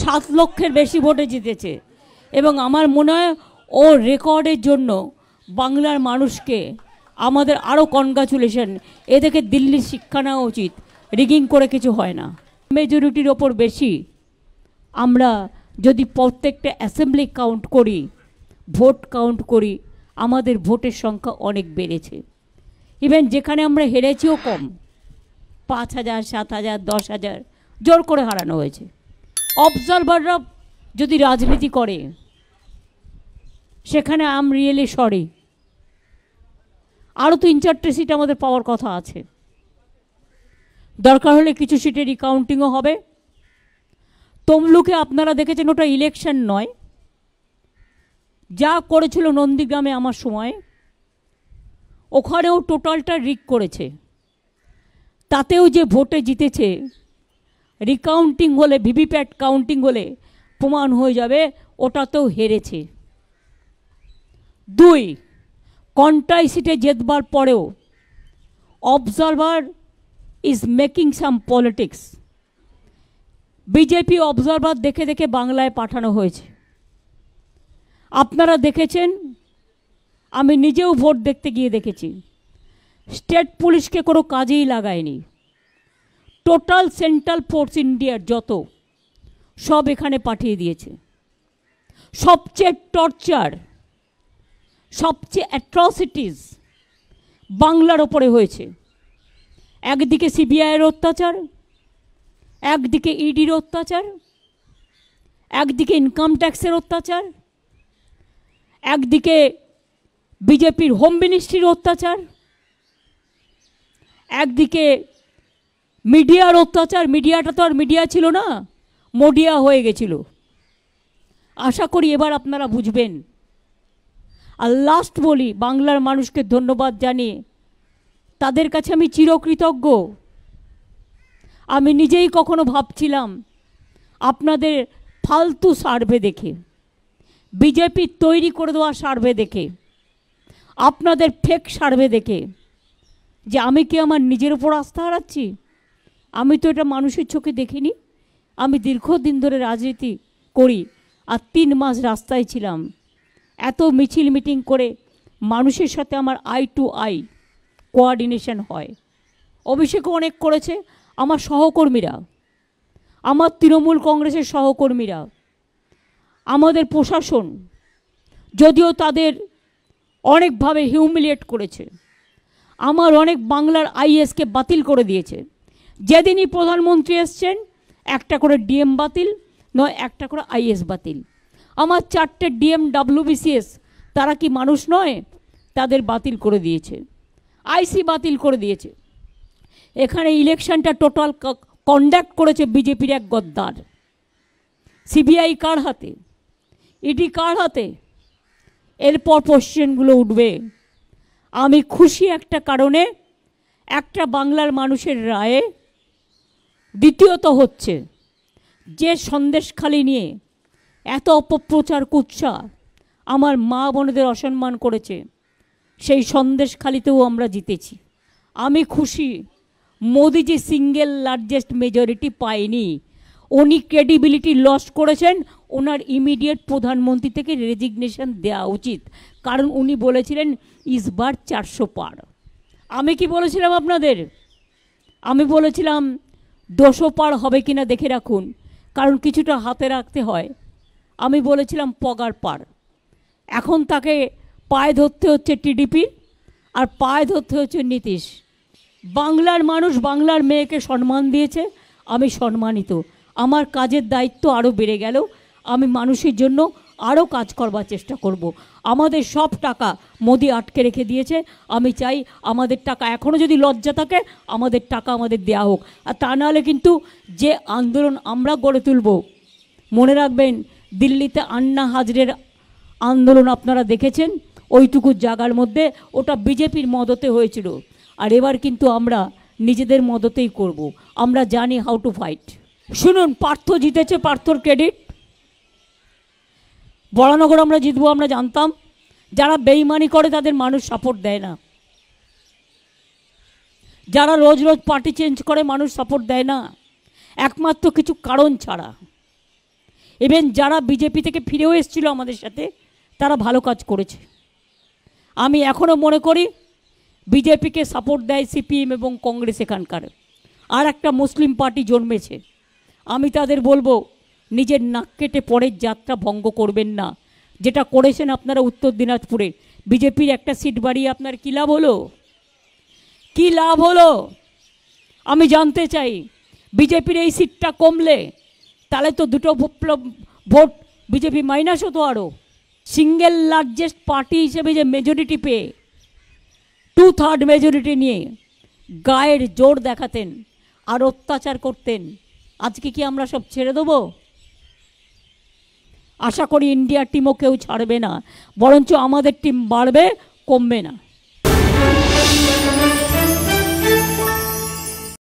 7 লক্ষের বেশি ভোটে জিতেছে এবং আমার মনে হয় ও রেকর্ডের জন্য বাংলার মানুষকে আমাদের আরও কনগ্রাচুলেশন। এ থেকে দিল্লির শিক্ষা নেওয়া উচিত, রিগিং করে কিছু হয় না। মেজরিটির ওপর বেশি আমরা যদি প্রত্যেকটা অ্যাসেম্বলি কাউন্ট করি, ভোট কাউন্ট করি, আমাদের ভোটের সংখ্যা অনেক বেড়েছে। ইভেন যেখানে আমরা হেরেছিও কম, 5,000, 7,000, 10,000 জোর করে হারানো হয়েছে। অবজারভাররা যদি রাজনীতি করে সেখানে আই এম রিয়েলি সরি, আরও 3-4টে সিট আমাদের পাওয়ার কথা আছে। দরকার হলে কিছু সিটে রিকাউন্টিংও হবে। তমলুকে আপনারা দেখেছেন ওটা ইলেকশন নয়, যা করেছিল নন্দীগ্রামে আমার সময়, ওখানেও টোটালটা রিক করেছে। তাতেও যে ভোটে জিতেছে, রিকাউন্টিং হলে, ভিভিপ্যাট কাউন্টিং হলে প্রমাণ হয়ে যাবে ওটাতেও হেরেছে। 2, কন্টাই সিটে জেতবার পরেও observer is making some politics. BJP observer দেখে দেখে বাংলায় পাঠানো হয়েছে। আপনারা দেখেছেন, আমি নিজেও ভোট দেখতে গিয়ে দেখেছি, স্টেট পুলিশকে কোনো কাজেই লাগায়নি। টোটাল সেন্ট্রাল ফোর্স ইন্ডিয়ার যত সব এখানে পাঠিয়ে দিয়েছে। সবচেয়ে টর্চার, সবচেয়ে অ্যাট্রসিটিস বাংলার ওপরে হয়েছে। একদিকে সিবিআইয়ের অত্যাচার, একদিকে ইডির অত্যাচার, একদিকে ইনকাম ট্যাক্সের অত্যাচার, একদিকে বিজেপির হোম মিনিস্ট্রির অত্যাচার, একদিকে মিডিয়ার অত্যাচার। মিডিয়াটা তো আর মিডিয়া ছিল না, মোডিয়া হয়ে গেছিল। আশা করি এবার আপনারা বুঝবেন। আর লাস্ট বলি, বাংলার মানুষকে ধন্যবাদ জানিয়ে তাদের কাছে আমি চিরকৃতজ্ঞ। আমি নিজেই কখনো ভাবছিলাম আপনাদের ফালতু সার্ভে দেখে, বিজেপির তৈরি করে দেওয়া সার্ভে দেখে, আপনাদের ফেক সার্ভে দেখে, যে আমি কি আমার নিজের উপর আস্থা হারাচ্ছি? আমি তো এটা মানুষের চোখে দেখিনি। আমি দীর্ঘদিন ধরে রাজনীতি করি আর 3 মাস রাস্তায় ছিলাম। এত মিছিল মিটিং করে মানুষের সাথে আমার আই টু আই কোঅর্ডিনেশন হয়। অভিষেকও অনেক করেছে, আমার সহকর্মীরা, আমার তৃণমূল কংগ্রেসের সহকর্মীরা, আমাদের প্রশাসন, যদিও তাদের অনেকভাবে হিউমিলিয়েট করেছে। আমার অনেক বাংলার আইএসকে বাতিল করে দিয়েছে। যেদিনই প্রধানমন্ত্রী এসছেন একটা করে ডিএম বাতিল, নয় একটা করে আইএস বাতিল। আমার 4টে ডিএম WBCS, তারা কি মানুষ নয়? তাদের বাতিল করে দিয়েছে, আইসি বাতিল করে দিয়েছে। এখানে ইলেকশনটা টোটাল কন্ডাক্ট করেছে বিজেপির এক গদ্দার। সিবিআই কার হাতে, ইডি কার হাতে? এরপর কোশ্চেনগুলো উঠবে। আমি খুশি একটা কারণে, একটা বাংলার মানুষের রায়ে। দ্বিতীয়ত হচ্ছে, যে সন্দেশখালি নিয়ে এত অপপ্রচার কুৎসা আমার মা বোনেদের অসম্মান করেছে, সেই সন্দেশখালিতেও আমরা জিতেছি। আমি খুশি মোদি যে সিঙ্গেল লার্জেস্ট মেজরিটি পায়নি, উনি ক্রেডিবিলিটি লস করেছেন। ওনার ইমিডিয়েট প্রধানমন্ত্রী থেকে রেজিগনেশন দেওয়া উচিত, কারণ উনি বলেছিলেন ইসবার 400 পার। আমি কি বলেছিলাম আপনাদের? আমি বলেছিলাম 200 পার হবে কিনা দেখে রাখুন, কারণ কিছুটা হাতে রাখতে হয়। আমি বলেছিলাম পগার পার। এখন তাকে পায়ে ধরতে হচ্ছে টিডিপি, আর পায়ে ধরতে হচ্ছে নীতিশ। বাংলার মানুষ বাংলার মেয়েকে সম্মান দিয়েছে, আমি সম্মানিত। আমার কাজের দায়িত্ব আরও বেড়ে গেল। আমি মানুষের জন্য আরও কাজ করবার চেষ্টা করব। আমাদের সব টাকা মোদি আটকে রেখে দিয়েছে। আমি চাই আমাদের টাকা, এখনও যদি লজ্জা থাকে, আমাদের টাকা আমাদের দেয়া হোক। আর তা নাহলে কিন্তু যে আন্দোলন আমরা গড়ে তুলব, মনে রাখবেন, দিল্লিতে আন্না হাজরের আন্দোলন আপনারা দেখেছেন, ওইটুকু জায়গার মধ্যে ওটা বিজেপির মদতে হয়েছিল। আর এবার কিন্তু আমরা নিজেদের মদতেই করব। আমরা জানি হাউ টু ফাইট। শুনুন, পার্থ জিতেছে, পার্থর ক্রেডিট। বরানগর আমরা জিতবো, আমরা জানতাম। যারা বেইমানি করে তাদের মানুষ সাপোর্ট দেয় না। যারা রোজ রোজ পার্টি চেঞ্জ করে মানুষ সাপোর্ট দেয় না, একমাত্র কিছু কারণ ছাড়া। ইভেন যারা বিজেপি থেকে ফিরেও এসেছিল আমাদের সাথে, তারা ভালো কাজ করেছে। আমি এখনও মনে করি বিজেপিকে সাপোর্ট দেয় সিপিএম এবং কংগ্রেস এখানকার। আর একটা মুসলিম পার্টি জন্মেছে, আমি তাদের বলবো নিজের নাক কেটে পরের যাত্রা ভঙ্গ করবেন না। যেটা করেছেন আপনারা উত্তর দিনাজপুরে, বিজেপির একটা সিট বাড়িয়ে আপনার কী লাভ হলো? কী লাভ হলো আমি জানতে চাই। বিজেপির এই সিটটা কমলে তাহলে তো দুটো ভোট বিজেপি মাইনাস হতো আরও। সিঙ্গেল লার্জেস্ট পার্টি হিসেবে যে মেজরিটি পেয়ে 2/3 মেজরিটি নিয়ে গায়ের জোর দেখাতেন আর অত্যাচার করতেন, আজকে কি আমরা সব ছেড়ে দেবো? আশা করি ইন্ডিয়ার টিমও কেউ ছাড়বে না, বরঞ্চ আমাদের টিম বাড়বে, কমবে না।